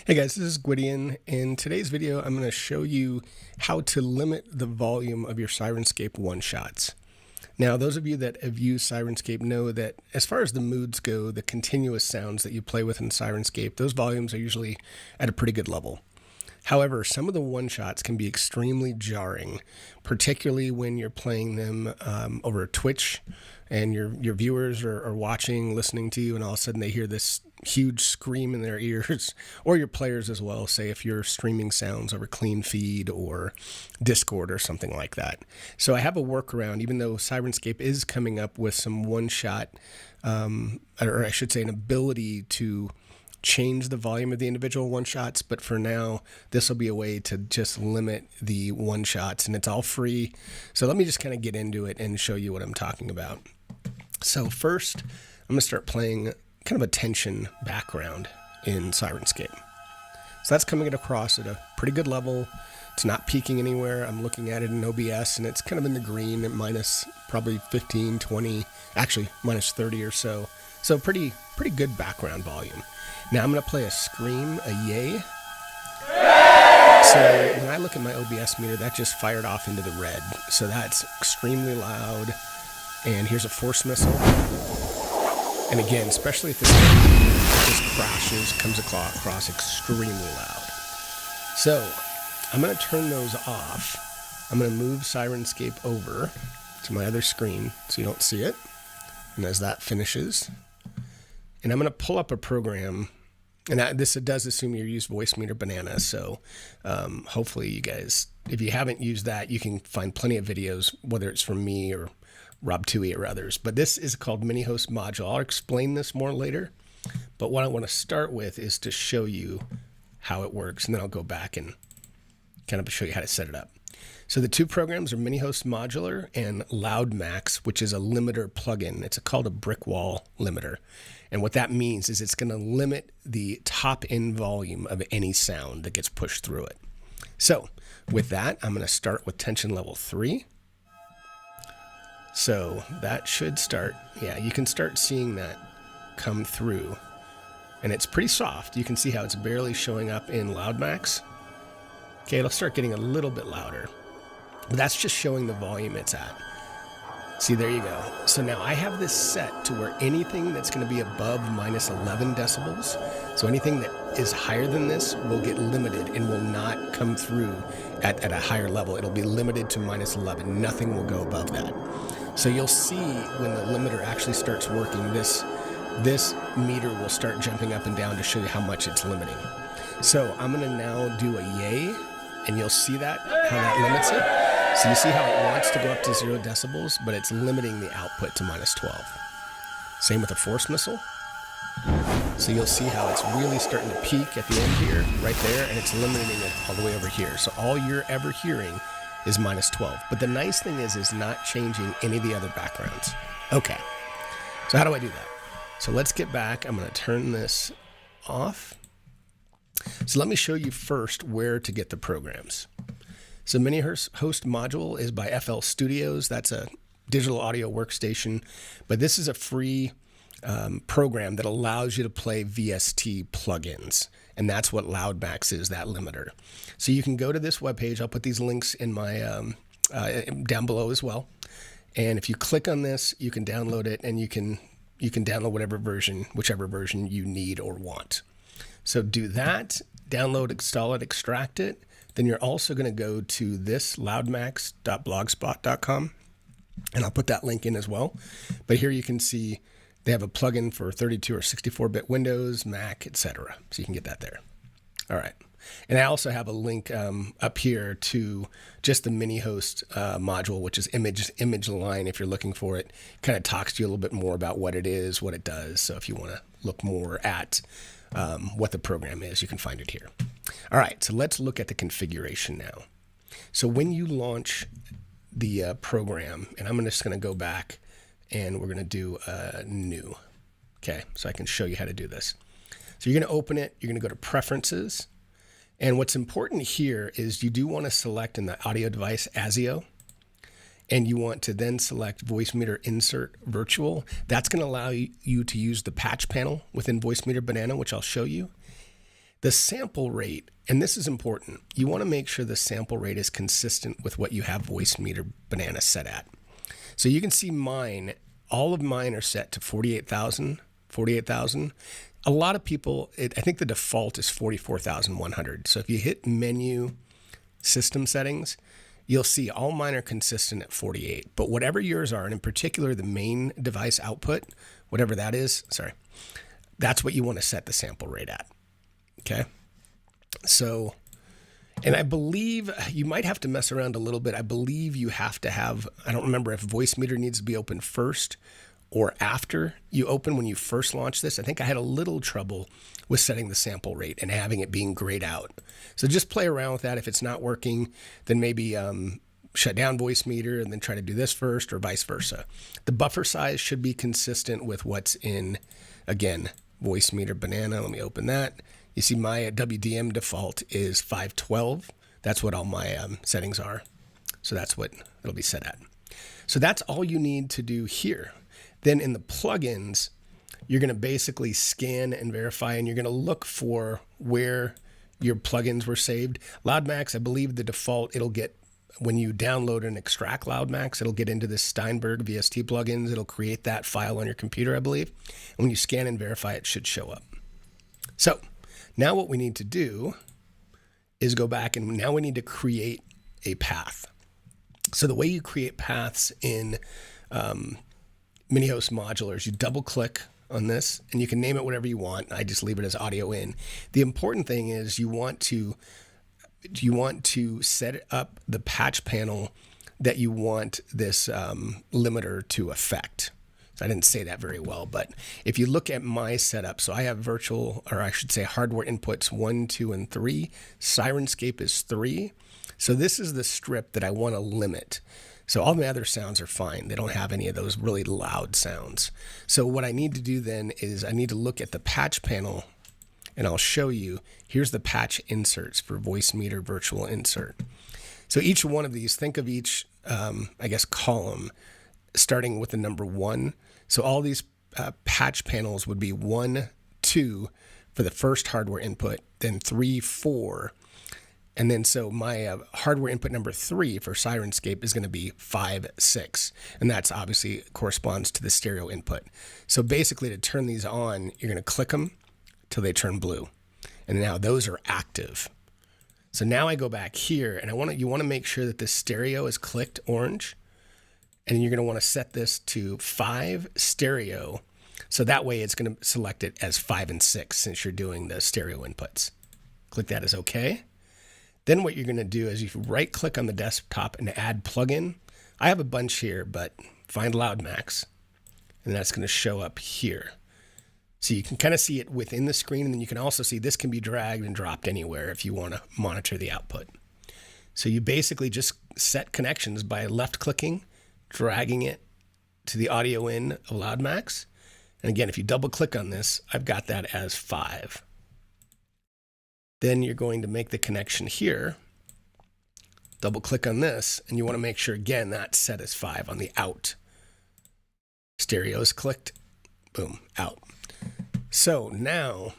Hey guys, this is Gwydion. In today's video, I'm going to show you how to limit the volume of your Syrinscape one-shots. Now, those of you that have used Syrinscape know that as far as the moods go, the continuous sounds that you play with in Syrinscape, those volumes are usually at a pretty good level. However, some of the one-shots can be extremely jarring, particularly when you're playing them over Twitch and your viewers are watching, listening to you, and all of a sudden they hear this huge scream in their ears, or your players as well, say if you're streaming sounds over Clean Feed or Discord or something like that. So I have a workaround, even though Syrinscape is coming up with some one-shot, or I should say an ability to change the volume of the individual one-shots, but for now, this will be a way to just limit the one-shots, and it's all free. So let me just kind of get into it and show you what I'm talking about. So first, I'm going to start playing kind of a tension background in Syrinscape. So that's coming across at a pretty good level. It's not peaking anywhere. I'm looking at it in OBS, and it's kind of in the green at minus probably 15, 20, actually minus 30 or so. So pretty good background volume. Now I'm going to play a scream, a yay. So when I look at my OBS meter, that just fired off into the red. So that's extremely loud. And here's a force missile. And again, especially if this crashes, comes across extremely loud. So I'm going to turn those off. I'm going to move Syrinscape over to my other screen so you don't see it. And as that finishes, and I'm going to pull up a program, and this does assume you use Voicemeeter Banana, so hopefully you guys, if you haven't used that, you can find plenty of videos, whether it's from me or Rob Tui or others. But this is called Mini Host Module. I'll explain this more later, but what I want to start with is to show you how it works, and then I'll go back and kind of show you how to set it up. So the two programs are Mini Host Modular and LoudMax, which is a limiter plugin. It's called a brick wall limiter. And what that means is it's going to limit the top end volume of any sound that gets pushed through it. So with that, I'm going to start with tension level 3. So that should start, yeah, you can start seeing that come through. And it's pretty soft. You can see how it's barely showing up in LoudMax. Okay, it'll start getting a little bit louder. But that's just showing the volume it's at. See, there you go. So now I have this set to where anything that's going to be above minus 11 decibels, so anything that is higher than this will get limited and will not come through at a higher level. It'll be limited to minus 11. Nothing will go above that. So you'll see when the limiter actually starts working, this meter will start jumping up and down to show you how much it's limiting. So I'm going to now do a yay, and you'll see that, how that limits it. So you see how it wants to go up to 0 decibels, but it's limiting the output to minus 12. Same with a force missile. So you'll see how it's really starting to peak at the end here, right there, and it's limiting it all the way over here. So all you're ever hearing is minus 12. But the nice thing is not changing any of the other backgrounds. Okay, so how do I do that? So let's get back. I'm going to turn this off. So let me show you first where to get the programs. So Mini Host Module is by FL Studios. That's a digital audio workstation, but this is a free program that allows you to play VST plugins, and that's what LoudMax is, that limiter. So you can go to this webpage. I'll put these links in my down below as well. And if you click on this, you can download it, and you can download whichever version you need or want. So do that, download, install it, extract it. Then you're also going to go to this loudmax.blogspot.com, and I'll put that link in as well. But here you can see they have a plugin for 32 or 64-bit Windows, Mac, etc. So you can get that there. All right. And I also have a link up here to just the Mini Host module, which is image line. If you're looking for it, kind of talks to you a little bit more about what it is, what it does. So if you want to look more at what the program is, you can find it here. All right, so let's look at the configuration now. So when you launch the program, and I'm just going to go back and we're going to do new. Okay, so I can show you how to do this. So you're going to open it, you're going to go to Preferences. And what's important here is you do want to select in the audio device ASIO, and you want to then select Voicemeeter Insert Virtual. That's going to allow you to use the patch panel within Voicemeeter Banana, which I'll show you. The sample rate, and this is important, you want to make sure the sample rate is consistent with what you have Voicemeeter Banana set at. So you can see mine, all of mine are set to 48,000. A lot of people, I think the default is 44,100. So if you hit menu system settings, you'll see all mine are consistent at 48. But whatever yours are, and in particular the main device output, whatever that is, that's what you want to set the sample rate at. Okay? So, and I believe you might have to mess around a little bit. I believe you have to have, I don't remember if Voicemeeter needs to be open first or after you open when you first launch this. I think I had a little trouble with setting the sample rate and having it being grayed out. So just play around with that. If it's not working, then maybe shut down Voicemeeter and then try to do this first, or vice versa. The buffer size should be consistent with what's in, again, Voicemeeter Banana. Let me open that. You see my WDM default is 512. That's what all my settings are. So that's what it'll be set at. So that's all you need to do here. Then in the plugins, you're going to basically scan and verify, and you're going to look for where your plugins were saved. Loudmax, I believe the default, it'll get, when you download and extract Loudmax, it'll get into this Steinberg VST plugins. It'll create that file on your computer, I believe. And when you scan and verify, it should show up. So now what we need to do is go back, and now we need to create a path. So the way you create paths in Mini-Host Modulars, you double click on this and you can name it whatever you want. I just leave it as audio in. The important thing is you want to set up the patch panel that you want this limiter to affect. So I didn't say that very well, but if you look at my setup, so I have virtual, or I should say hardware inputs 1, 2, and 3. Syrinscape is 3. So this is the strip that I want to limit. So all the other sounds are fine. They don't have any of those really loud sounds. So what I need to do then is I need to look at the patch panel, and I'll show you. Here's the patch inserts for Voicemeeter Virtual Insert. So each one of these, think of each, I guess, column starting with the number 1. So all these patch panels would be 1, 2 for the first hardware input, then 3, 4. And then so my hardware input number 3 for Syrinscape is going to be 5, 6. And that's obviously corresponds to the stereo input. So basically to turn these on, you're going to click them till they turn blue. And now those are active. So now I go back here, and you want to make sure that the stereo is clicked orange. And you're going to want to set this to 5 stereo. So that way it's going to select it as 5 and 6 since you're doing the stereo inputs. Click that as OK. Then what you're going to do is you right click on the desktop and add plugin. I have a bunch here, but find Loudmax, and that's going to show up here. So you can kind of see it within the screen, and then you can also see this can be dragged and dropped anywhere if you want to monitor the output. So you basically just set connections by left clicking, dragging it to the audio in of Loudmax. And again, if you double click on this, I've got that as 5. Then you're going to make the connection here, double click on this, and you want to make sure, again, that's set as 5 on the out. Stereo is clicked, boom, out. So now,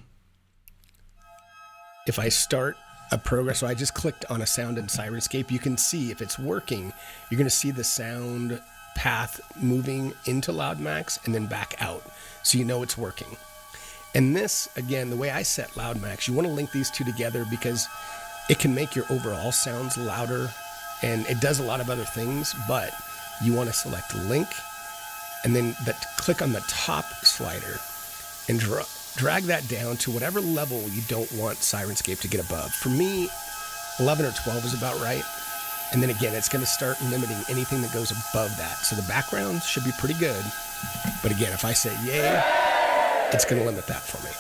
if I start a program, so I just clicked on a sound in Syrinscape, you can see if it's working, you're going to see the sound path moving into Loudmax and then back out, so you know it's working. And this, again, the way I set Loudmax, you want to link these two together because it can make your overall sounds louder, and it does a lot of other things, but you want to select link and then click on the top slider and drag that down to whatever level you don't want Syrinscape to get above. For me, 11 or 12 is about right. And then again, it's going to start limiting anything that goes above that. So the background should be pretty good. But again, if I say yay, it's going to limit that for me.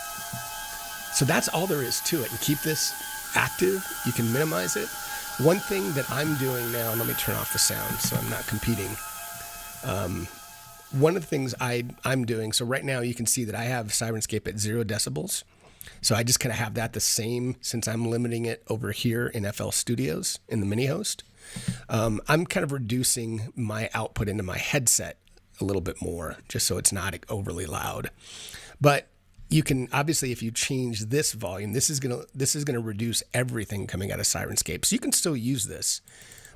So that's all there is to it. And keep this active. You can minimize it. One thing that I'm doing now, and let me turn off the sound so I'm not competing. One of the things I'm doing, so right now you can see that I have Syrinscape at 0 decibels. So I just kind of have that the same since I'm limiting it over here in FL Studios in the mini host. I'm kind of reducing my output into my headset a little bit more just so it's not overly loud. But You can obviously, if you change this volume, this is gonna reduce everything coming out of Syrinscape. So you can still use this,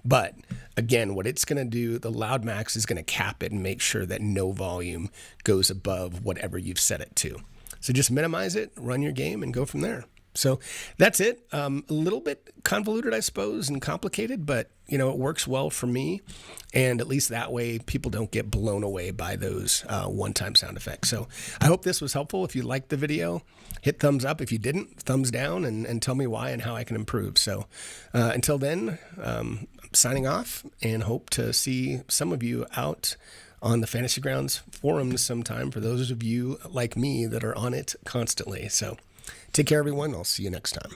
but again, what it's gonna do, the loud max is gonna cap it and make sure that no volume goes above whatever you've set it to. So just minimize it, run your game, and go from there. So that's it. A little bit convoluted, I suppose, and complicated, but it works well for me. And at least that way, people don't get blown away by those one-time sound effects. So I hope this was helpful. If you liked the video, hit thumbs up. If you didn't, thumbs down, and tell me why and how I can improve. So until then, I'm signing off and hope to see some of you out on the Fantasy Grounds forums sometime, for those of you like me that are on it constantly. So take care, everyone. I'll see you next time.